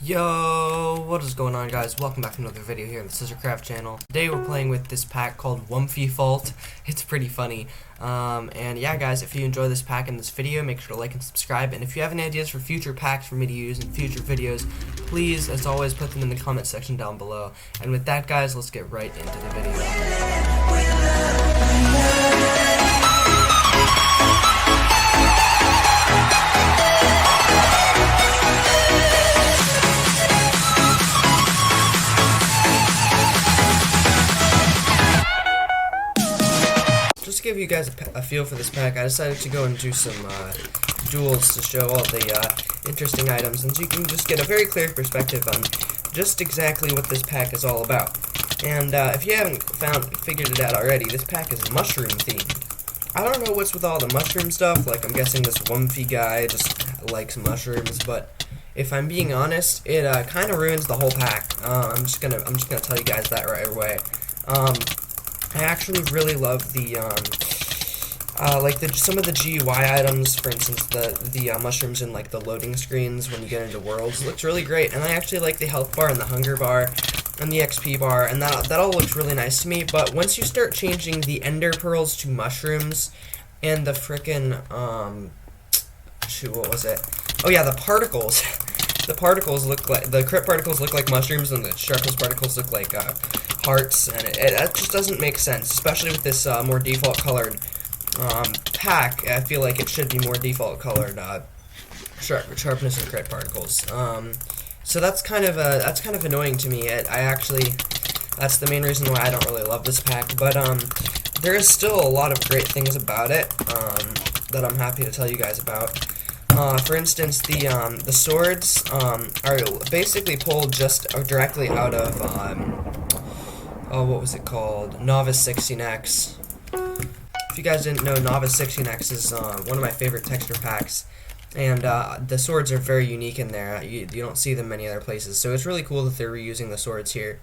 Yo, what is going on, guys? Welcome back to another video here on the Scissorcraft channel. Today we're playing with this pack called WomfyFault. It's pretty funny. And yeah, guys, if you enjoy this pack and this video, make sure to like and subscribe. And if you have any ideas for future packs for me to use in future videos, please, as always, put them in the comment section down below. And with that, guys, let's get right into the video. Just to give you guys a feel for this pack, I decided to go and do some duels to show all the interesting items, and so you can just get a very clear perspective on just exactly what this pack is all about. And if you haven't figured it out already, this pack is mushroom themed. I don't know what's with all the mushroom stuff. Like, I'm guessing this Womfy guy just likes mushrooms, but if I'm being honest, it kind of ruins the whole pack. I'm just gonna tell you guys that right away. I actually really love the some of the GUI items. For instance, the mushrooms in like the loading screens when you get into worlds. It looks really great, and I actually like the health bar and the hunger bar and the XP bar, and that all looks really nice to me. But once you start changing the ender pearls to mushrooms and the frickin' shoot, what was it? Oh yeah, the particles. The particles look like, the crit particles look like mushrooms, and the sharpness particles look like hearts, and that just doesn't make sense, especially with this more default colored pack. I feel like it should be more default colored sharpness and crit particles. So that's kind of annoying to me. That's the main reason why I don't really love this pack. But there is still a lot of great things about it that I'm happy to tell you guys about. For instance, the swords are basically pulled just directly out of what was it called? Novis 16x. If you guys didn't know, Novis 16x is one of my favorite texture packs, and the swords are very unique in there. You don't see them many other places, so it's really cool that they're reusing the swords here.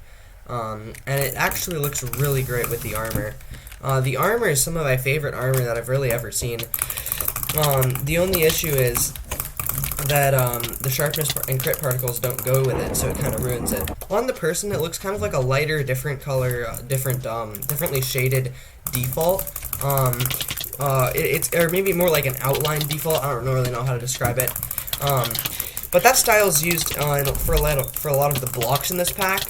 And it actually looks really great with the armor. The armor is some of my favorite armor that I've really ever seen. The only issue is that the sharpness and crit particles don't go with it, so it kind of ruins it. On the person, it looks kind of like a lighter, different color, differently shaded default. It's or maybe more like an outline default. I don't really know how to describe it. But that style is used for a lot of the blocks in this pack,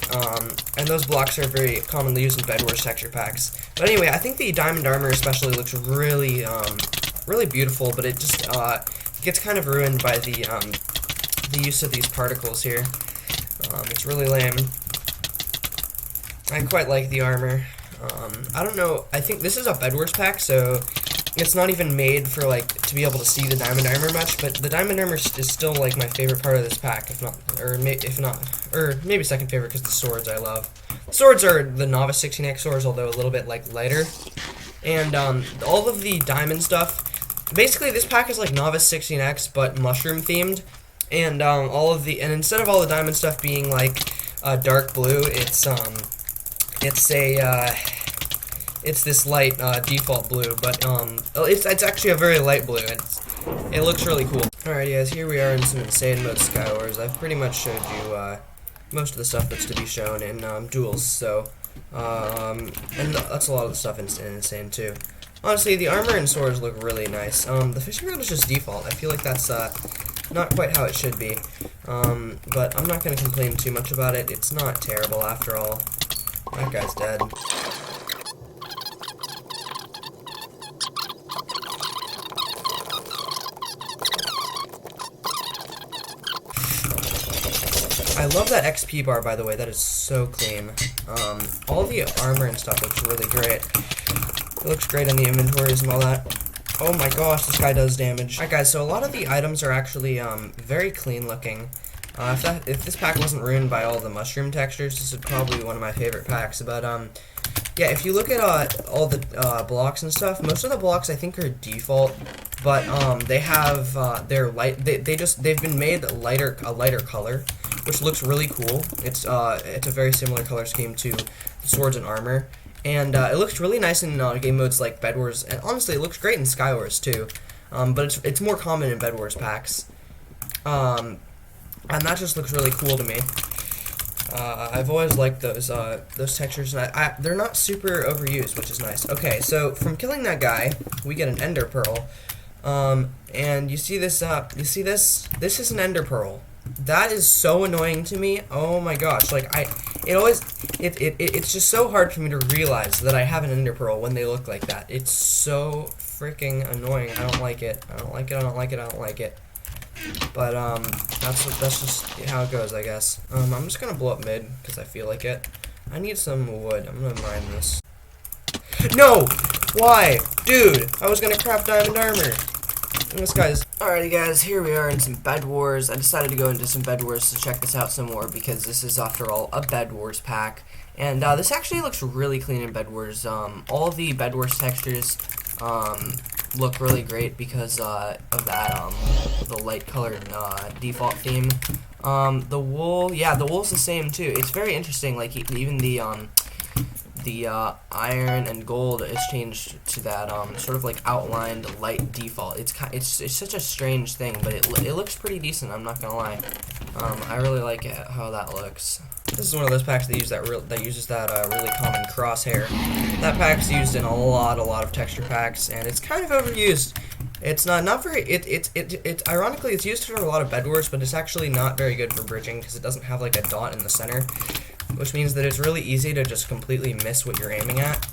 and those blocks are very commonly used in Bedwars texture packs. But anyway, I think the diamond armor especially looks really beautiful, but it just gets kind of ruined by the use of these particles here. It's really lame. I quite like the armor. I don't know, I think this is a Bedwars pack, so it's not even made for like to be able to see the diamond armor much, but the diamond armor is still like my favorite part of this pack, or maybe second favorite, because the swords I love. Swords are the Novis 16x swords, although a little bit like lighter. And all of the diamond stuff, basically this pack is like Novis 16x but mushroom themed, and instead of all the diamond stuff being like dark blue, it's this light default blue, but it's actually a very light blue. It looks really cool. Alright, guys, here we are in some insane mode Skywars. I've pretty much showed you most of the stuff that's to be shown in duels, so and that's a lot of the stuff in insane too. Honestly, the armor and swords look really nice. The fishing rod is just default. I feel like that's not quite how it should be, but I'm not going to complain too much about it. It's not terrible after all. That guy's dead. I love that XP bar, by the way. That is so clean. All the armor and stuff looks really great. It looks great in the inventories and all that. Oh my gosh, this guy does damage. Alright, guys, so a lot of the items are actually very clean looking. If this pack wasn't ruined by all the mushroom textures, this would probably be one of my favorite packs. But yeah, if you look at all the blocks and stuff, most of the blocks I think are default, but they have they've been made a lighter color, which looks really cool. It's a very similar color scheme to the swords and armor, and it looks really nice in game modes like Bedwars, and honestly, it looks great in Skywars too. But it's more common in Bedwars packs. and that just looks really cool to me. I've always liked those textures, and they're not super overused, which is nice. Okay, so from killing that guy, we get an ender pearl, and you see this? This is an ender pearl. That is so annoying to me. Oh my gosh! Like it's just so hard for me to realize that I have an ender pearl when they look like that. It's so freaking annoying. I don't like it. I don't like it. I don't like it. I don't like it. But that's just how it goes, I guess. I'm just gonna blow up mid because I feel like it. I need some wood. I'm gonna mine this. No! Why? Dude, I was gonna craft diamond armor. And this guy's... Alrighty guys, here we are in some Bed Wars. I decided to go into some Bed Wars to check this out some more because this is, after all, a Bed Wars pack. And this actually looks really clean in Bed Wars. All the Bed Wars textures look really great because of that, the light colored default theme. The wool, yeah, the wool's the same too. It's very interesting, like even the iron and gold is changed to that sort of like outlined light default. It's such a strange thing, but it looks pretty decent. I'm not gonna lie. I really like it, how that looks. This is one of those packs that uses that really common crosshair. That pack's used in a lot of texture packs, and it's kind of overused. It's not very. Ironically, it's used for a lot of Bed Wars, but it's actually not very good for bridging because it doesn't have like a dot in the center, which means that it's really easy to just completely miss what you're aiming at.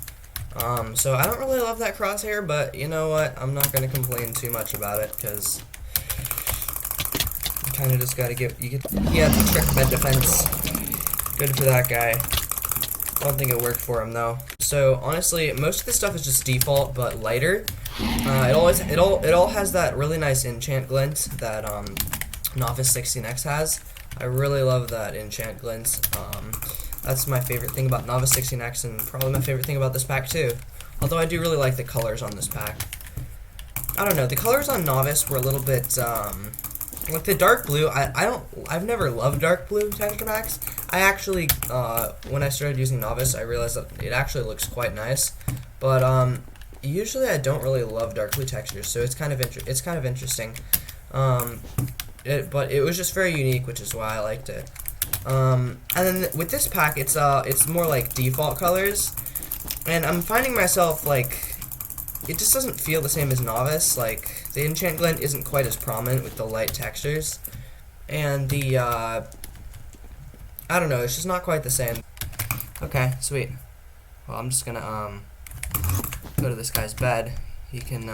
So I don't really love that crosshair, but you know what? I'm not gonna complain too much about it because you kind of just gotta he had the trick bed defense. Good for that guy. Don't think it worked for him though. So honestly, most of this stuff is just default, but lighter. It all has that really nice enchant glint that Novis 16x has. I really love that enchant glint. That's my favorite thing about Novis 16x, and probably my favorite thing about this pack too. Although I do really like the colors on this pack. I don't know, the colors on Novis were a little bit like the dark blue. I've never loved dark blue texture packs. I actually when I started using Novis, I realized that it actually looks quite nice. But usually I don't really love dark blue textures, so it's kind of interesting. But it was just very unique, which is why I liked it. And then with this pack, it's more like default colors, and I'm finding myself like it just doesn't feel the same as Novis. Like the enchant glint isn't quite as prominent with the light textures, and the I don't know, it's just not quite the same. Okay, sweet. Well, I'm just gonna go to this guy's bed. He can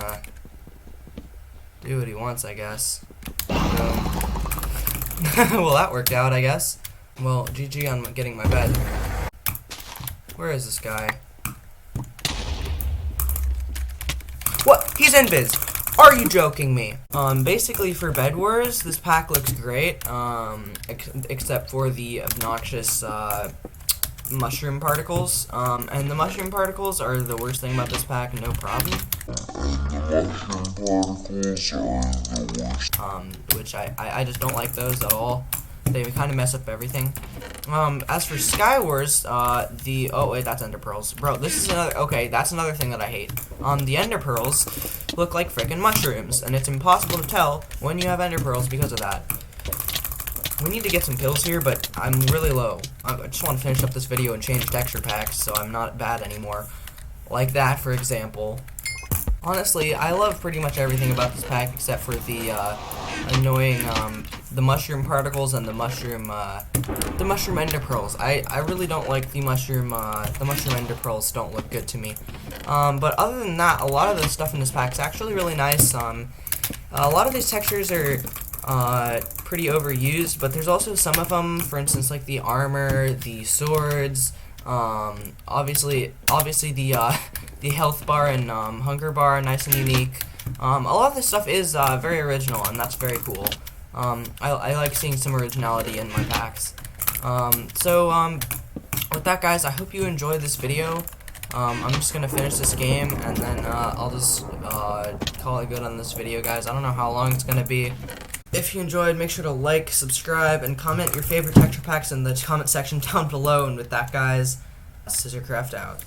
do what he wants, I guess. Well, that worked out, I guess. Well, GG on getting my bed. Where is this guy? What? He's invis! Are you joking me? Basically for Bed Wars, this pack looks great, except for the obnoxious, mushroom particles. And the mushroom particles are the worst thing about this pack, no problem. Which I just don't like those at all. They kind of mess up everything. As for Skywars, oh wait, that's ender pearls. Bro, this is another, okay, that's another thing that I hate. The ender pearls look like frickin' mushrooms, and it's impossible to tell when you have ender pearls because of that. We need to get some kills here, but I'm really low. I just want to finish up this video and change texture packs so I'm not bad anymore. Like that, for example. Honestly, I love pretty much everything about this pack except for the annoying the mushroom particles and the mushroom ender pearls. I really don't like the mushroom ender pearls. Don't look good to me. But other than that, a lot of the stuff in this pack is actually really nice. A lot of these textures are pretty overused, but there's also some of them, for instance, like the armor, the swords, obviously the health bar and hunger bar, nice and unique. A lot of this stuff is very original, and that's very cool. I like seeing some originality in my packs. With that, guys, I hope you enjoyed this video. I'm just gonna finish this game, and then I'll just call it good on this video, guys. I don't know how long it's gonna be. If you enjoyed, make sure to like, subscribe, and comment your favorite texture packs in the comment section down below. And with that, guys, Scissorcraft out.